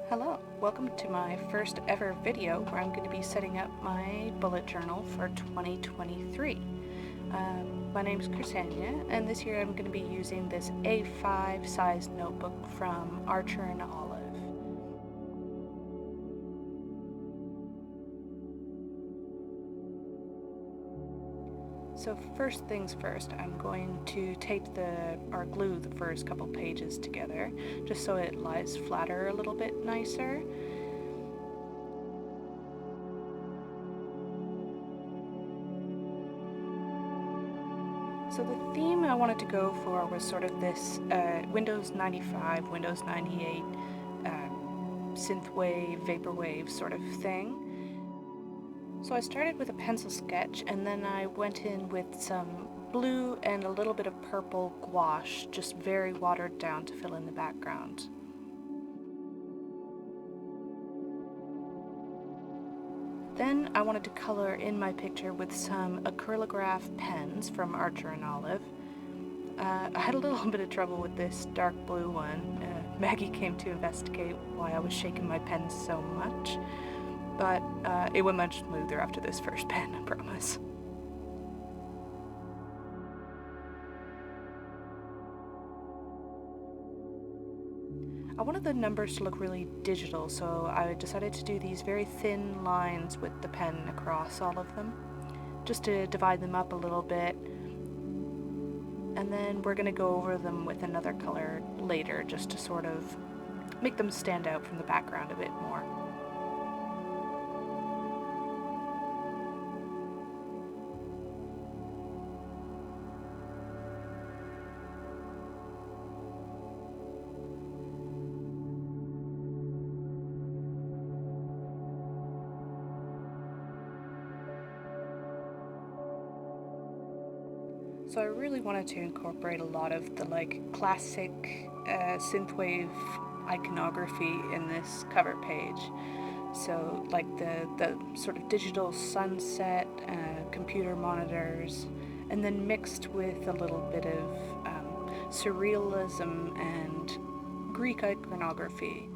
Hello, welcome to my first ever video where I'm going to be setting up my bullet journal for 2023. My name is Chrisania, and this year I'm going to be using this A5 size notebook from Archer and Olive. So first things first, I'm going to tape or glue the first couple pages together, just so it lies flatter a little bit nicer. So the theme I wanted to go for was sort of this Windows 95, Windows 98, synthwave, vaporwave sort of thing. So I started with a pencil sketch, and then I went in with some blue and a little bit of purple gouache, just very watered down to fill in the background. Then I wanted to color in my picture with some acrylograph pens from Archer and Olive. I had a little bit of trouble with this dark blue one. Maggie came to investigate why I was shaking my pen so much, but it went much smoother after this first pen, I promise. I wanted the numbers to look really digital, so I decided to do these very thin lines with the pen across all of them, just to divide them up a little bit. And then we're going to go over them with another color later, just to sort of make them stand out from the background a bit more. So I really wanted to incorporate a lot of the classic synthwave iconography in this cover page. So like the sort of digital sunset, computer monitors, and then mixed with a little bit of surrealism and Greek iconography.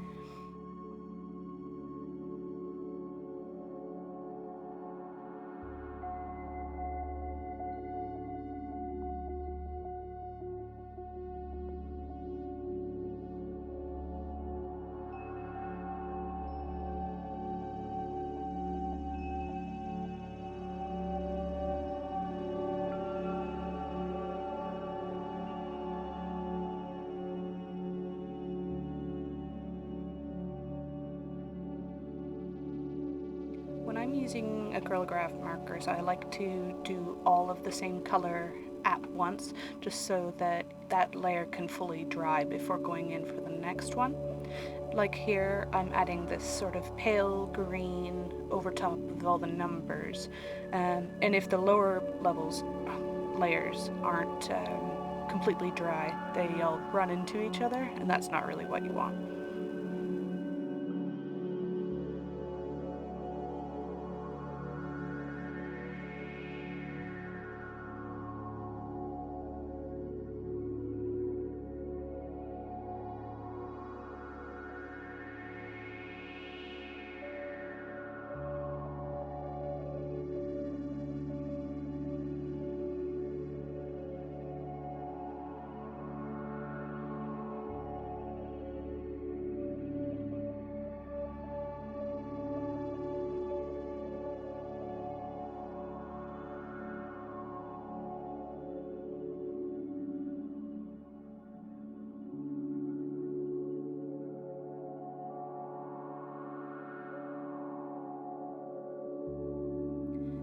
When I'm using acrylograph markers, I like to do all of the same color at once, just so that that layer can fully dry before going in for the next one. Like here, I'm adding this sort of pale green over top of all the numbers, and if the lower layers aren't completely dry, they all run into each other, and that's not really what you want.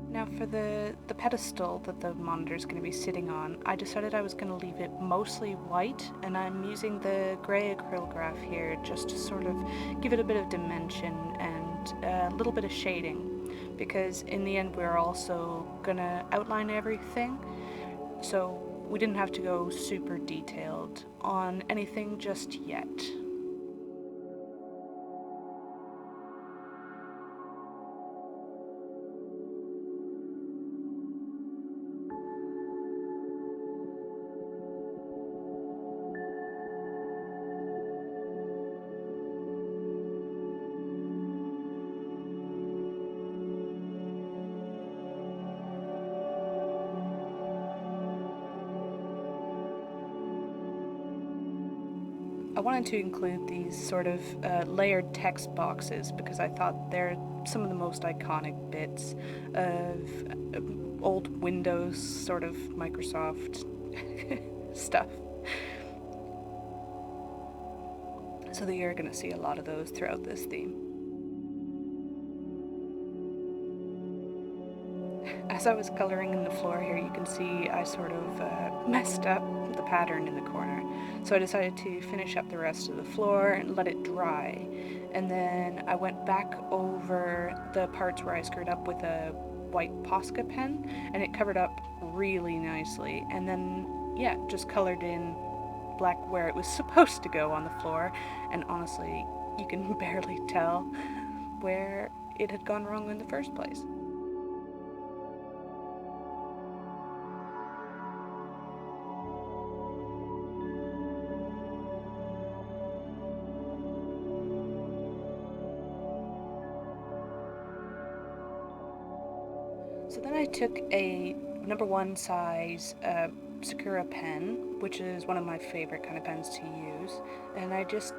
Now for the pedestal that the monitor is going to be sitting on, I decided I was going to leave it mostly white, and I'm using the gray acrylograph here just to sort of give it a bit of dimension and a little bit of shading, because in the end we're also going to outline everything, so we didn't have to go super detailed on anything just yet. I wanted to include these sort of layered text boxes because I thought they're some of the most iconic bits of old Windows sort of Microsoft stuff. So that you're going to see a lot of those throughout this theme. As I was coloring in the floor here, you can see I sort of messed up the pattern in the corner. So I decided to finish up the rest of the floor and let it dry. And then I went back over the parts where I screwed up with a white Posca pen, and it covered up really nicely. And then, yeah, just colored in black where it was supposed to go on the floor. And honestly, you can barely tell where it had gone wrong in the first place. So then I took a number one size Sakura pen, which is one of my favorite kind of pens to use, and I just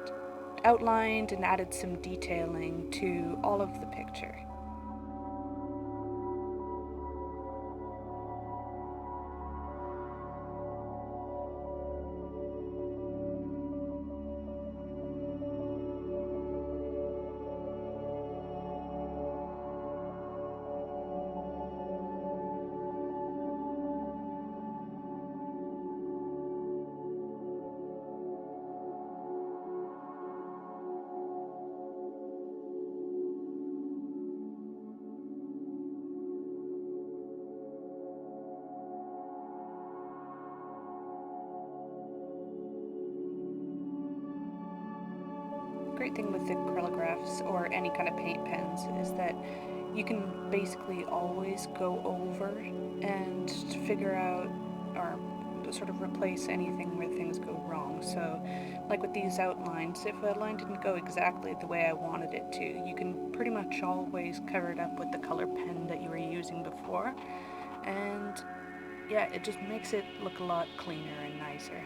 outlined and added some detailing to all of the picture. Great thing with acrylographs or any kind of paint pens is that you can basically always go over and figure out or sort of replace anything where things go wrong. So, like with these outlines, if a line didn't go exactly the way I wanted it to, you can pretty much always cover it up with the color pen that you were using before. And yeah, it just makes it look a lot cleaner and nicer.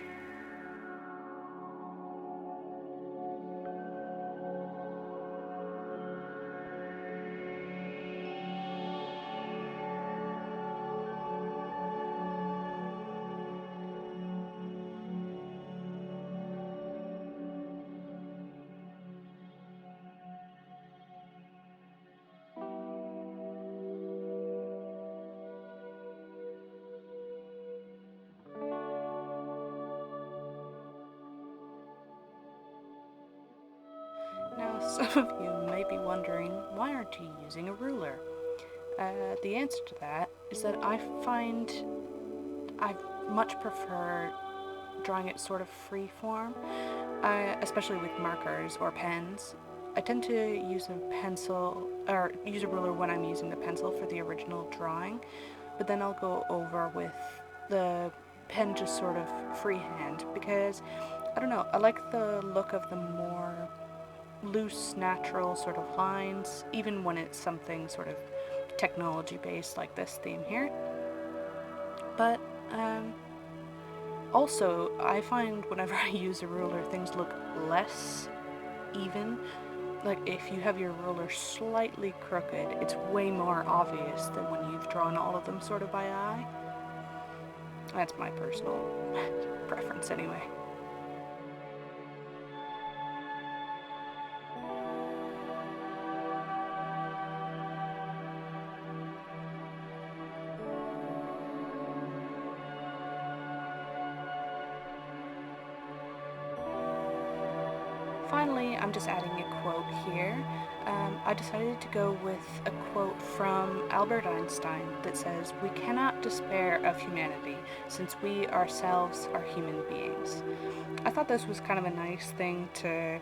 Now, some of you may be wondering, why aren't you using a ruler? The answer to that is that I find I much prefer drawing it sort of free form, especially with markers or pens. I tend to use a pencil or use a ruler when I'm using the pencil for the original drawing, but then I'll go over with the pen just sort of freehand because I don't know, I like the look of the more loose, natural sort of lines, even when it's something sort of technology based like this theme here. But also, I find whenever I use a ruler, things look less even. Like if you have your ruler slightly crooked, it's way more obvious than when you've drawn all of them sort of by eye. That's my personal preference anyway. Finally, I'm just adding a quote here. I decided to go with a quote from Albert Einstein that says, "We cannot despair of humanity, since we ourselves are human beings." I thought this was kind of a nice thing to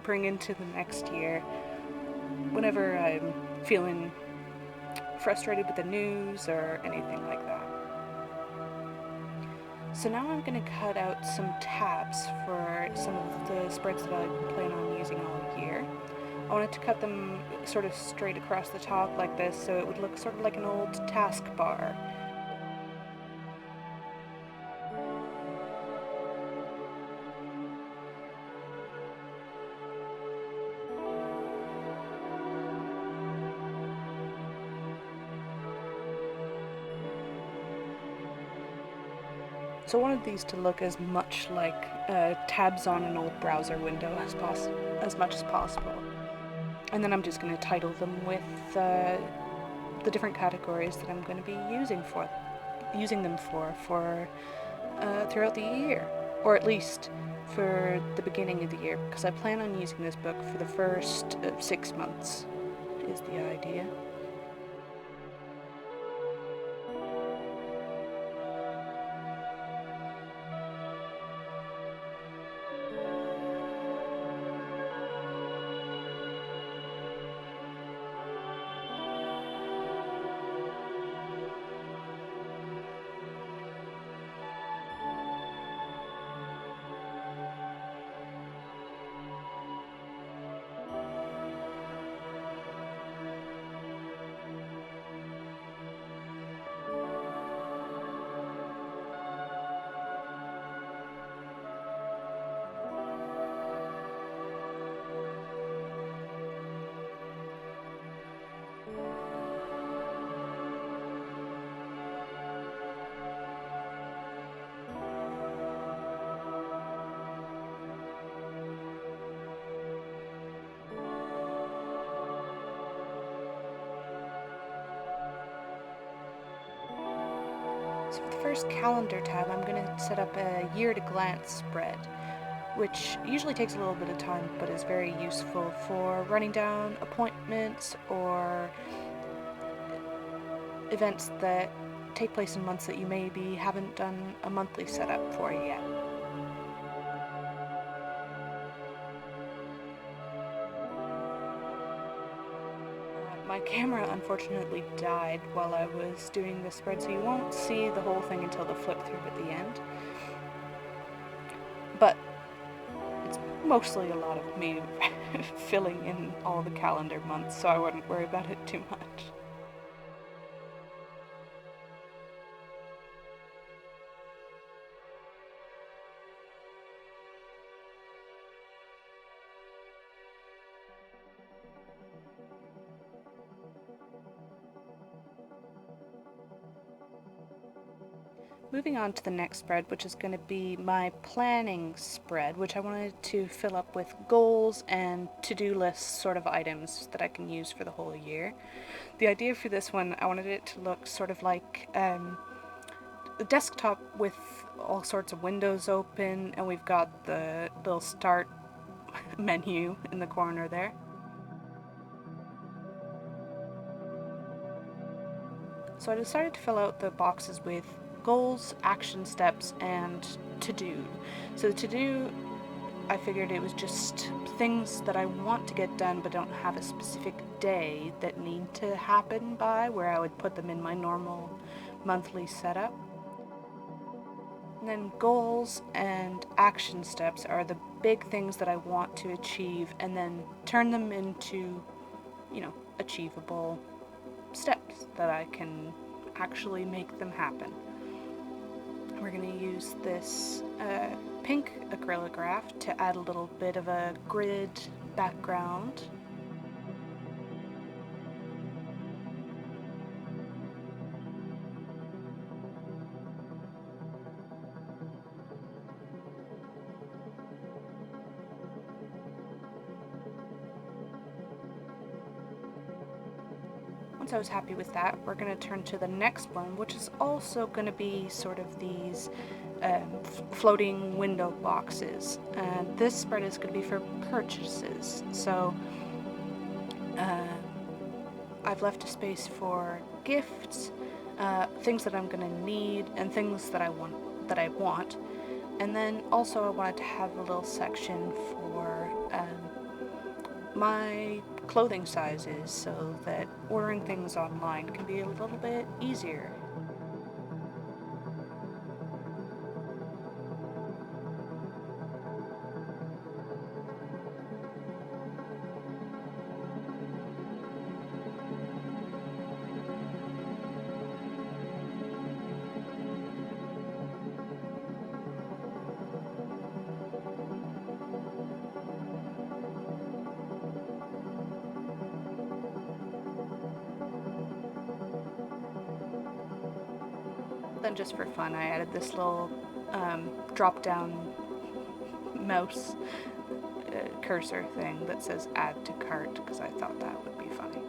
bring into the next year whenever I'm feeling frustrated with the news or anything like that. So now I'm going to cut out some tabs for some of the spreads that I plan on using all year. I wanted to cut them sort of straight across the top like this so it would look sort of like an old taskbar. So I wanted these to look as much like tabs on an old browser window as much as possible. And then I'm just going to title them with the different categories that I'm going to be using them for throughout the year, or at least for the beginning of the year, because I plan on using this book for the first 6 months, is the idea. So for the first calendar tab, I'm going to set up a year-to-glance spread, which usually takes a little bit of time but is very useful for running down appointments or events that take place in months that you maybe haven't done a monthly setup for yet. My camera unfortunately died while I was doing this spread, so you won't see the whole thing until the flip through at the end. But it's mostly a lot of me filling in all the calendar months, so I wouldn't worry about it too much. Moving on to the next spread, which is going to be my planning spread, which I wanted to fill up with goals and to-do list sort of items that I can use for the whole year. The idea for this one, I wanted it to look sort of like a desktop with all sorts of windows open, and we've got the little start menu in the corner there. So I decided to fill out the boxes with goals, action steps, and to do. So the to do, I figured it was just things that I want to get done but don't have a specific day that need to happen by, where I would put them in my normal monthly setup. And then goals and action steps are the big things that I want to achieve, and then turn them into, achievable steps that I can actually make them happen. We're going to use this pink acrylograph to add a little bit of a grid background. Once I was happy with that, we're going to turn to the next one, which is also going to be sort of these floating window boxes. And this spread is going to be for purchases. So I've left a space for gifts, things that I'm going to need, and things that I want. And then also I wanted to have a little section for my clothing sizes, so that ordering things online can be a little bit easier. Then just for fun, I added this little drop down mouse cursor thing that says add to cart, because I thought that would be funny.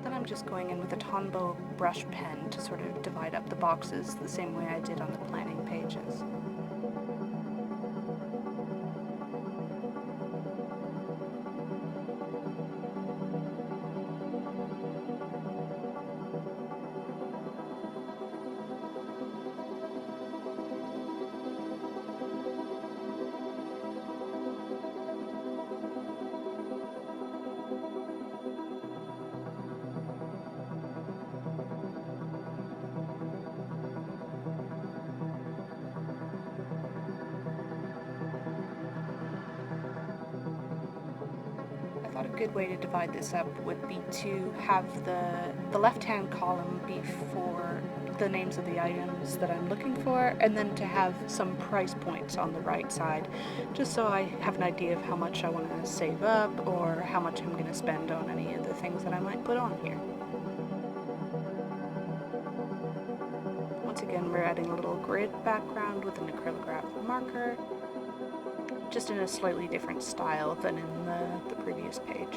Then I'm just going in with a Tombow brush pen to sort of divide up the boxes the same way I did on the planning pages. I thought a good way to divide this up would be to have the left-hand column be for the names of the items that I'm looking for, and then to have some price points on the right side, just so I have an idea of how much I want to save up or how much I'm going to spend on any of the things that I might put on here. Once again, we're adding a little grid background with an acrylograph marker, just in a slightly different style than in the previous page.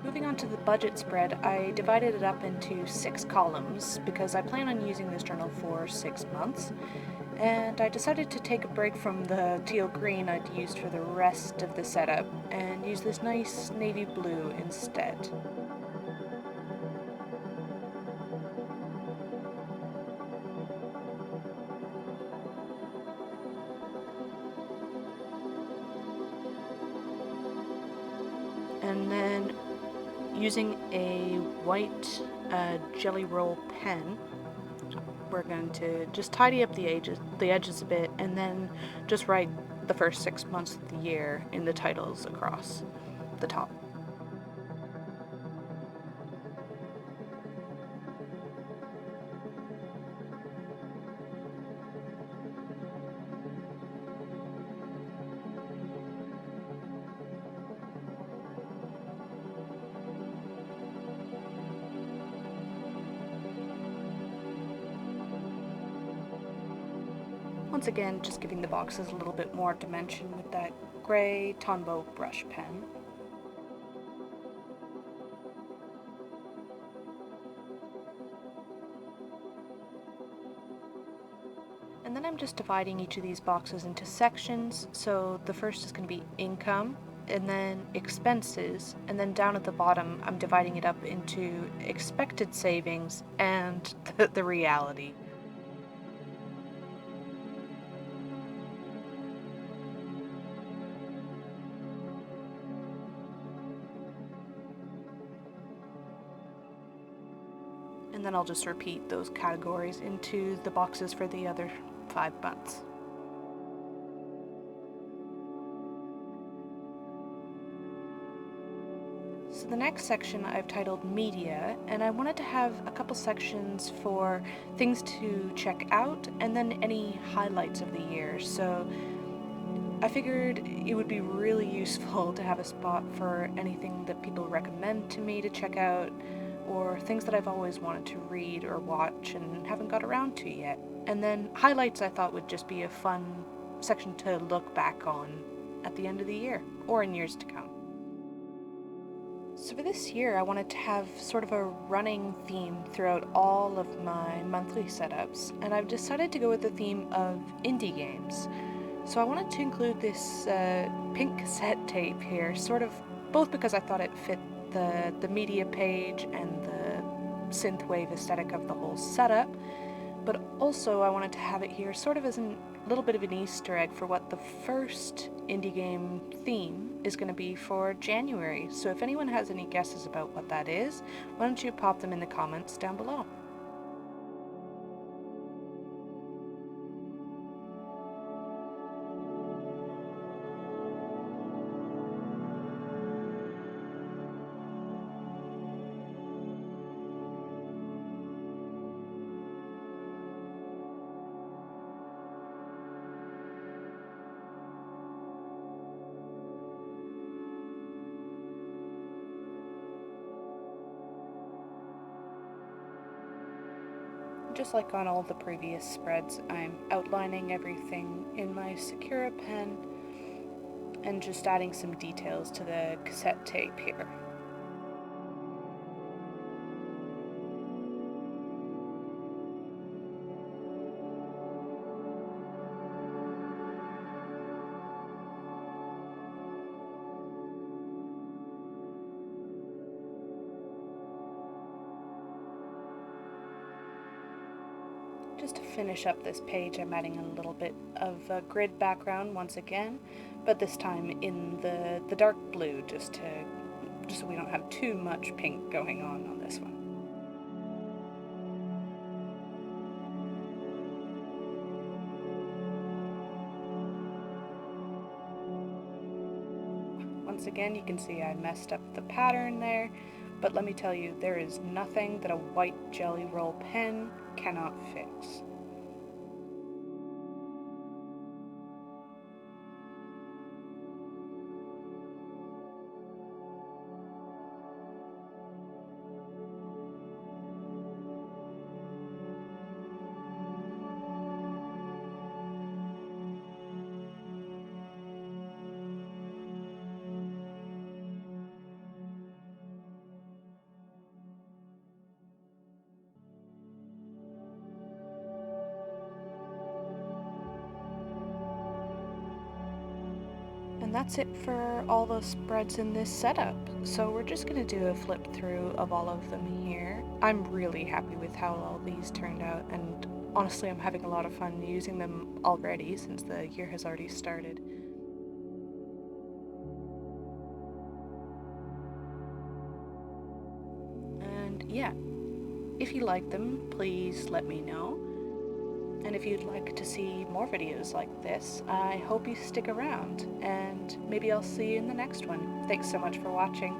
Moving on to the budget spread, I divided it up into 6 columns because I plan on using this journal for 6 months, and I decided to take a break from the teal green I'd used for the rest of the setup and use this nice navy blue instead. And then using a white jelly roll pen, we're going to just tidy up the edges a bit, and then just write the first 6 months of the year in the titles across the top. Once again, just giving the boxes a little bit more dimension with that gray Tombow brush pen. And then I'm just dividing each of these boxes into sections. So the first is going to be income, and then expenses, and then down at the bottom I'm dividing it up into expected savings and the reality. And then I'll just repeat those categories into the boxes for the other 5 months. So the next section I've titled Media, and I wanted to have a couple sections for things to check out and then any highlights of the year. So I figured it would be really useful to have a spot for anything that people recommend to me to check out, or things that I've always wanted to read or watch and haven't got around to yet. And then highlights I thought would just be a fun section to look back on at the end of the year, or in years to come. So for this year, I wanted to have sort of a running theme throughout all of my monthly setups, and I've decided to go with the theme of indie games. So I wanted to include this pink cassette tape here, sort of both because I thought it fit the media page and the synthwave aesthetic of the whole setup, But also I wanted to have it here sort of as a little bit of an Easter egg for what the first indie game theme is going to be for January. So if anyone has any guesses about what that is, why don't you pop them in the comments down below. Just like on all the previous spreads, I'm outlining everything in my Sakura pen and just adding some details to the cassette tape here. Just to finish up this page, I'm adding a little bit of a grid background once again, but this time in the dark blue, just so we don't have too much pink going on this one. Once again, you can see I messed up the pattern there, but let me tell you, there is nothing that a white Jelly Roll pen cannot fix. And that's it for all the spreads in this setup. So we're just going to do a flip through of all of them here. I'm really happy with how all these turned out, and honestly I'm having a lot of fun using them already since the year has already started. And yeah, if you like them, please let me know. And if you'd like to see more videos like this, I hope you stick around, and maybe I'll see you in the next one. Thanks so much for watching.